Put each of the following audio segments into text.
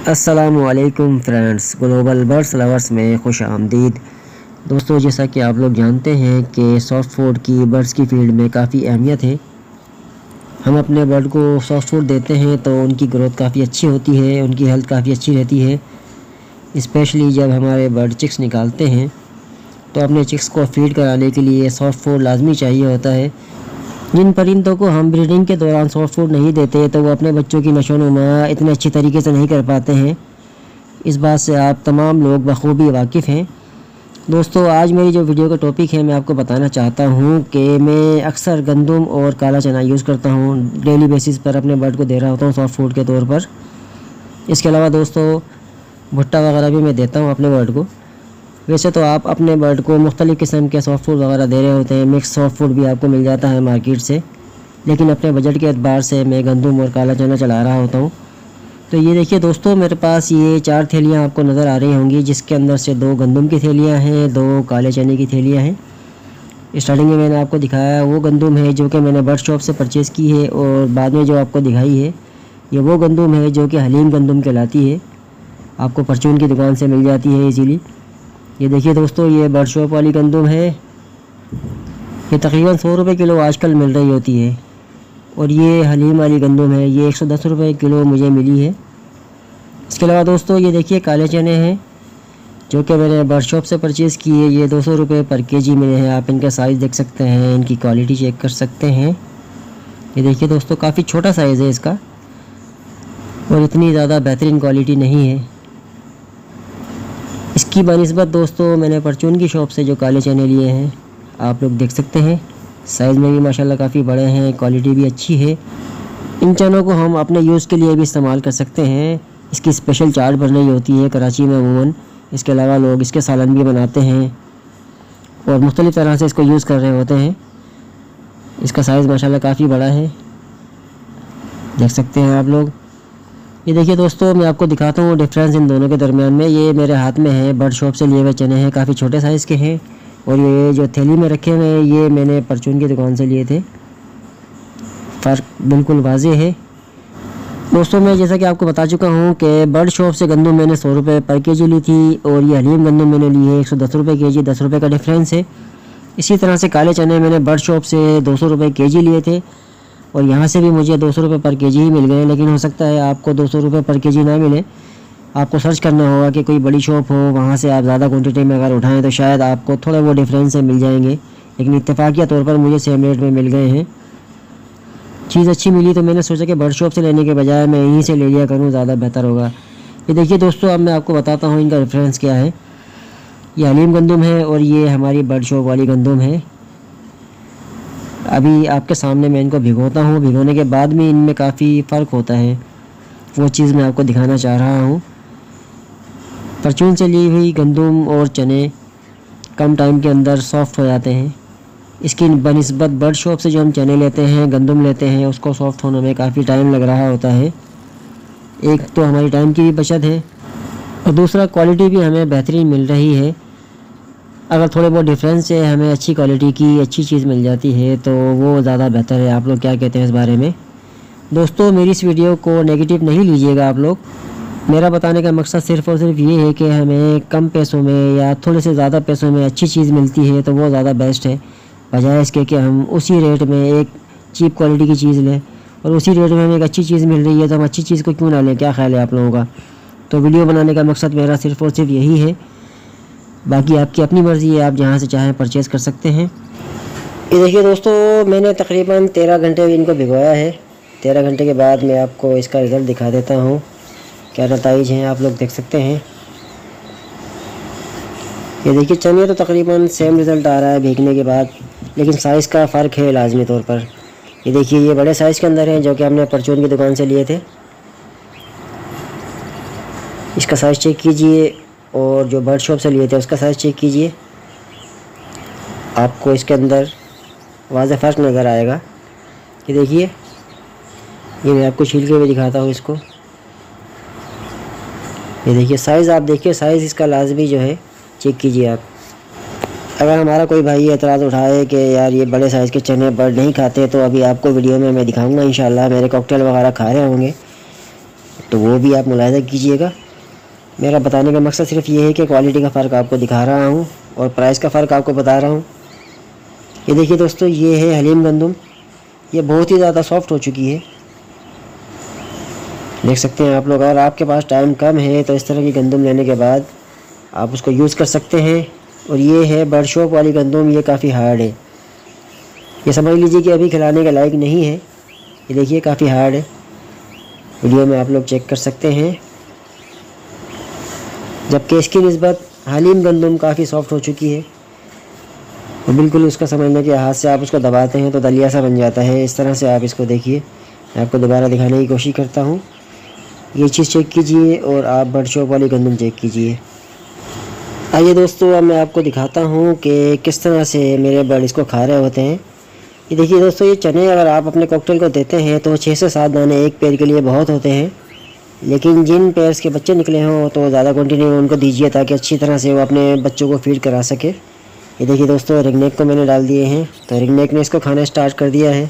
अस्सलामुअलैकुम friends, global birds lovers में खुश आमदीद। दोस्तों, जैसा कि आप लोग जानते हैं कि सॉफ्ट फूड की बर्ड्स की फील्ड में काफ़ी अहमियत है। हम अपने बर्ड को सॉफ्ट फूड देते हैं तो उनकी ग्रोथ काफ़ी अच्छी होती है, उनकी हेल्थ काफ़ी अच्छी रहती है। स्पेशली जब हमारे बर्ड चिक्स निकालते हैं तो अपने चिक्स को फीड कराने के लिए सॉफ्ट फूड लाजमी चाहिए होता है। जिन परिंदों को हम ब्रीडिंग के दौरान सॉफ्ट फूड नहीं देते तो वो अपने बच्चों की नशोनुमा इतने अच्छी तरीके से नहीं कर पाते हैं। इस बात से आप तमाम लोग बखूबी वाकिफ़ हैं। दोस्तों, आज मेरी जो वीडियो का टॉपिक है, मैं आपको बताना चाहता हूँ कि मैं अक्सर गंदम और काला चना यूज़ करता हूँ। डेली बेसिस पर अपने बर्ड को दे रहा होता हूँ सॉफ्ट फूड के तौर पर। इसके अलावा दोस्तों, भुट्टा वगैरह भी मैं देता हूँ अपने बर्ड को। वैसे तो आप अपने बर्ड को मुख्तलिफ़ किस्म के सॉफ्ट फूड वगैरह दे रहे होते हैं, मिक्स सॉफ्ट फूड भी आपको मिल जाता है मार्केट से, लेकिन अपने बजट के एतबार से मैं गंदम और काला चना चला रहा होता हूँ। तो ये देखिए दोस्तों, मेरे पास ये 4 थैलियाँ आपको नज़र आ रही होंगी, जिसके अंदर से 2 गंदम की थैलियाँ हैं, 2 काले चने की थैलियाँ हैं। स्टार्टिंग में मैंने आपको दिखाया वो गंदम है जो कि मैंने बर्ड शॉप से परचेज़ की है, और बाद में जो आपको दिखाई है ये वो गंदम है जो कि हलीम गंदम कहलाती है। आपको परचून की दुकान से मिल जाती है इजीली। ये देखिए दोस्तों, ये बर्ड शॉप वाली गंदम है। ये तकरीबन 100 रुपये किलो आजकल मिल रही होती है। और ये हलीम वाली गंदम है, ये 110 रुपये किलो मुझे मिली है। इसके अलावा दोस्तों, ये देखिए काले चने हैं जो कि मैंने बर्ड शॉप से परचेज़ किए। ये 200 रुपये पर केजी मिले हैं। आप इनका साइज़ देख सकते हैं, इनकी क्वालिटी चेक कर सकते हैं। ये देखिए दोस्तों, काफ़ी छोटा साइज़ है इसका और इतनी ज़्यादा बेहतरीन क्वालिटी नहीं है इसकी बनिस्बत। दोस्तों, मैंने परचून की शॉप से जो काले चने लिए हैं, आप लोग देख सकते हैं, साइज़ में भी माशाल्लाह काफ़ी बड़े हैं, क्वालिटी भी अच्छी है। इन चनों को हम अपने यूज़ के लिए भी इस्तेमाल कर सकते हैं। इसकी स्पेशल चाट बन रही होती है कराची में अमूमन। इसके अलावा लोग इसके सालन भी बनाते हैं और मुख्तलिफ़ तरह से इसको यूज़ कर रहे होते हैं। इसका साइज़ माशाल्लाह काफ़ी बड़ा है, देख सकते हैं आप लोग। ये देखिए दोस्तों, मैं आपको दिखाता हूँ डिफरेंस इन दोनों के दरमियान में। ये मेरे हाथ में है बर्ड शॉप से लिए हुए चने हैं, काफ़ी छोटे साइज़ के हैं, और ये जो थैली में रखे हुए हैं ये मैंने परचून की दुकान से लिए थे। फ़र्क बिल्कुल वाज़ेह है दोस्तों। मैं जैसा कि आपको बता चुका हूँ कि बर्ड शॉप से गंदम मैंने 100 रुपये पर केजी ली थी, और ये हलीम गंदम मैंने ली है 110 रुपये केजी, 10 रुपये का डिफरेंस है। इसी तरह से काले चने मैंने बर्ड शॉप से 200 रुपये केजी लिए थे, और यहाँ से भी मुझे 200 रुपये पर केजी ही मिल गए। लेकिन हो सकता है आपको 200 रुपये पर केजी ना मिले, आपको सर्च करना होगा कि कोई बड़ी शॉप हो, वहाँ से आप ज़्यादा क्वांटिटी में अगर उठाएं तो शायद आपको थोड़ा वो डिफरेंस से मिल जाएंगे। लेकिन इत्तेफाकिया तौर पर मुझे सेम रेट में मिल गए हैं। चीज़ अच्छी मिली तो मैंने सोचा कि बर्ड शॉप से लेने के बजाय मैं यहीं से ले लिया करूँ, ज़्यादा बेहतर होगा। ये देखिए दोस्तों, अब मैं आपको बताता हूँ इनका डिफरेंस क्या है। ये हलीम गंदम है और ये हमारी बर्ड शॉप वाली गंदम है। अभी आपके सामने मैं इनको भिगोता हूँ, भिगोने के बाद भी इनमें काफ़ी फ़र्क होता है, वो चीज़ मैं आपको दिखाना चाह रहा हूँ। परचून से ली हुई गंदम और चने कम टाइम के अंदर सॉफ़्ट हो जाते हैं। इसकी बनिस्बत बर्ड शॉप से जो हम चने लेते हैं, गंदम लेते हैं, उसको सॉफ़्ट होने में काफ़ी टाइम लग रहा होता है। एक तो हमारी टाइम की भी बचत है, और दूसरा क्वालिटी भी हमें बेहतरीन मिल रही है। अगर थोड़े बहुत डिफरेंस से हमें अच्छी क्वालिटी की अच्छी चीज़ मिल जाती है तो वो ज़्यादा बेहतर है। आप लोग क्या कहते हैं इस बारे में? दोस्तों, मेरी इस वीडियो को नेगेटिव नहीं लीजिएगा आप लोग। मेरा बताने का मकसद सिर्फ़ और सिर्फ ये है कि हमें कम पैसों में या थोड़े से ज़्यादा पैसों में अच्छी चीज़ मिलती है तो वो ज़्यादा बेस्ट है, बजाय इसके कि हम उसी रेट में एक चीप क्वालिटी की चीज़ लें, और उसी रेट में हमें एक अच्छी चीज़ मिल रही है तो हम अच्छी चीज़ को क्यों ना लें। क्या ख्याल है आप लोगों का? तो वीडियो बनाने का मकसद मेरा सिर्फ़ और सिर्फ यही है। बाकी आपकी अपनी मर्ज़ी है, आप जहाँ से चाहें परचेज़ कर सकते हैं। ये देखिए दोस्तों, मैंने तकरीबन 13 घंटे इनको भिगोया है। 13 घंटे के बाद मैं आपको इसका रिज़ल्ट दिखा देता हूँ, क्या नताइज हैं, आप लोग देख सकते हैं। ये देखिए, चने तो तकरीबन सेम रिज़ल्ट आ रहा है भीगने के बाद, लेकिन साइज़ का फ़र्क है लाजमी तौर पर। ये देखिए, ये बड़े साइज़ के अंदर हैं जो कि हमने परचून की दुकान से लिए थे। इसका साइज़ चेक कीजिए, और जो बर्ड शॉप से लिए थे उसका साइज़ चेक कीजिए, आपको इसके अंदर वाज़ेह फ़र्क नज़र आएगा। ये देखिए, ये मैं आपको छील के भी दिखाता हूँ इसको। ये देखिए साइज़, आप देखिए साइज़ इसका लाजमी जो है चेक कीजिए आप। अगर हमारा कोई भाई एतराज़ उठाए कि यार ये बड़े साइज़ के चने बर्ड नहीं खाते, तो अभी आपको वीडियो में मैं दिखाऊंगा इंशाल्लाह। मेरे कॉकटेल वगैरह खा रहे होंगे, तो वो भी आप मुलाहिजा कीजिएगा। मेरा बताने का मकसद सिर्फ ये है कि क्वालिटी का फ़र्क आपको दिखा रहा हूँ और प्राइस का फ़र्क आपको बता रहा हूँ। ये देखिए दोस्तों, ये है हलीम गंदम। ये बहुत ही ज़्यादा सॉफ्ट हो चुकी है, देख सकते हैं आप लोग। अगर आपके पास टाइम कम है तो इस तरह की गंदम लेने के बाद आप उसको यूज़ कर सकते हैं। और ये है बर्ड शॉप वाली गंदम, ये काफ़ी हार्ड है। ये समझ लीजिए कि अभी खिलाने के लायक नहीं है। ये देखिए काफ़ी हार्ड है, वीडियो में आप लोग चेक कर सकते हैं। जबकि इसकी निस्बत हलीम गंदम काफ़ी सॉफ्ट हो चुकी है। और बिल्कुल उसका समझना कि हाथ से आप उसको दबाते हैं तो दलिया सा बन जाता है। इस तरह से आप इसको देखिए। मैं आपको दोबारा दिखाने की कोशिश करता हूँ। ये चीज़ चेक कीजिए और आप बर्ड शॉप वाली गंदम चेक कीजिए। आइए दोस्तों, अब मैं आपको दिखाता हूँ कि किस तरह से मेरे बर्ड इसको खा रहे होते हैं। ये देखिए दोस्तों, ये चने अगर आप अपने कॉकटेल को देते हैं तो 6 से 7 दाने एक पेड़ के लिए बहुत होते हैं। लेकिन जिन पेयर्स के बच्चे निकले हों तो ज़्यादा क्वांटिटी में उनको दीजिए ताकि अच्छी तरह से वो अपने बच्चों को फीड करा सके। ये देखिए दोस्तों, रिंगनेक को मैंने डाल दिए हैं तो रिंगनेक ने इसको खाना स्टार्ट कर दिया है।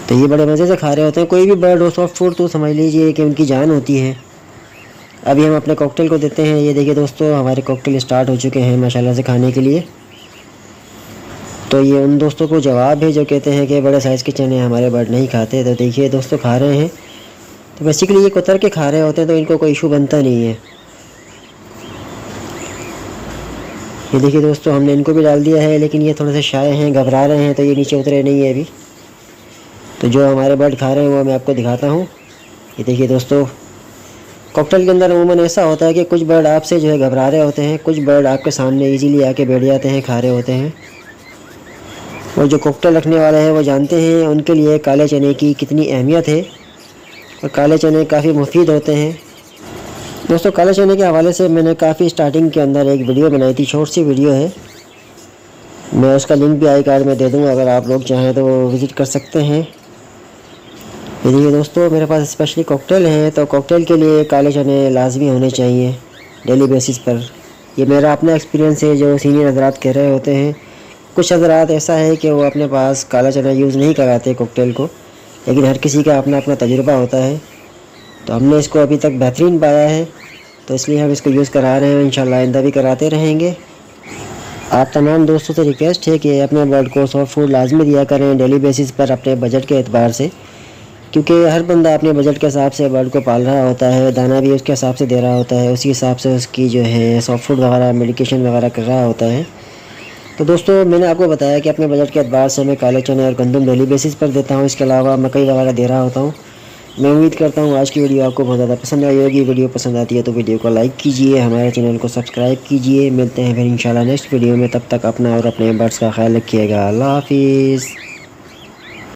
तो ये बड़े मज़े से खा रहे होते हैं। कोई भी बर्ड हो सॉफ्ट फूड तो समझ लीजिए कि उनकी जान होती है। अभी हम अपने कॉकटेल को देते हैं। ये देखिए दोस्तों, हमारे कॉकटेल स्टार्ट हो चुके हैं माशाल्लाह से खाने के लिए। तो ये उन दोस्तों को जवाब है जो कहते हैं कि बड़े साइज़ के चने हमारे बर्ड नहीं खाते। तो देखिए दोस्तों, खा रहे हैं। तो बेसिकली ये कुतर के खा रहे होते हैं तो इनको कोई इशू बनता नहीं है। ये देखिए दोस्तों, हमने इनको भी डाल दिया है, लेकिन ये थोड़े से शाय हैं, घबरा रहे हैं, तो ये नीचे उतरे नहीं है अभी। तो जो हमारे बर्ड खा रहे हैं वो मैं आपको दिखाता हूँ। ये देखिए दोस्तों, कॉकटेल के अंदर अमूमन ऐसा होता है कि कुछ बर्ड आपसे जो है घबरा रहे होते हैं, कुछ बर्ड आपके सामने इजीली आके बैठ जाते हैं, खा रहे होते हैं। और जो कॉकटेल रखने वाले हैं वो जानते हैं उनके लिए काले चने की कितनी अहमियत है। और काले चने काफ़ी मुफीद होते हैं। दोस्तों, काले चने के हवाले से मैंने काफ़ी स्टार्टिंग के अंदर एक वीडियो बनाई थी, शॉर्ट सी वीडियो है। मैं उसका लिंक भी आई कार्ड में दे दूँगा, अगर आप लोग चाहें तो विज़िट कर सकते हैं। ये देखिए दोस्तों, मेरे पास स्पेशली कॉकटेल हैं तो कॉकटेल के लिए काले चने लाजमी होने चाहिए डेली बेसिस पर। ये मेरा अपना एक्सपीरियंस है, जो सीनियर हज़रात कह रहे होते हैं। कुछ हज़रात ऐसा है कि वो अपने पास काला चना यूज़ नहीं कराते कॉकटेल को, लेकिन हर किसी का अपना अपना तजुर्बा होता है। तो हमने इसको अभी तक बेहतरीन पाया है, तो इसलिए हम इसको यूज़ करा रहे हैं। इंशाल्लाह आइंदा भी कराते रहेंगे। आप तमाम दोस्तों से रिक्वेस्ट है कि अपने बर्ड को सॉफ्ट फूड लाजमी दिया करें डेली बेसिस पर अपने बजट के एतबार से, क्योंकि हर बंदा अपने बजट के हिसाब से बर्ड को पाल रहा होता है, दाना भी उसके हिसाब से दे रहा होता है, उसी हिसाब से उसकी जो है सॉफ्ट फूड वगैरह मेडिकेशन वगैरह कर रहा होता है। तो दोस्तों, मैंने आपको बताया कि अपने बजट के एतबार से मैं काले चने और गंदम डेली बेसिस पर देता हूँ। इसके अलावा मकई वगैरह दे रहा होता हूँ। मैं उम्मीद करता हूँ आज की वीडियो आपको बहुत ज़्यादा पसंद आई होगी। वीडियो पसंद आती है तो वीडियो को लाइक कीजिए, हमारे चैनल को सब्सक्राइब कीजिए। मिलते हैं फिर इंशाल्लाह नेक्स्ट वीडियो में। तब तक अपना और अपने बर्ड्स का ख्याल रखिएगा। अल्लाह हाफिज़।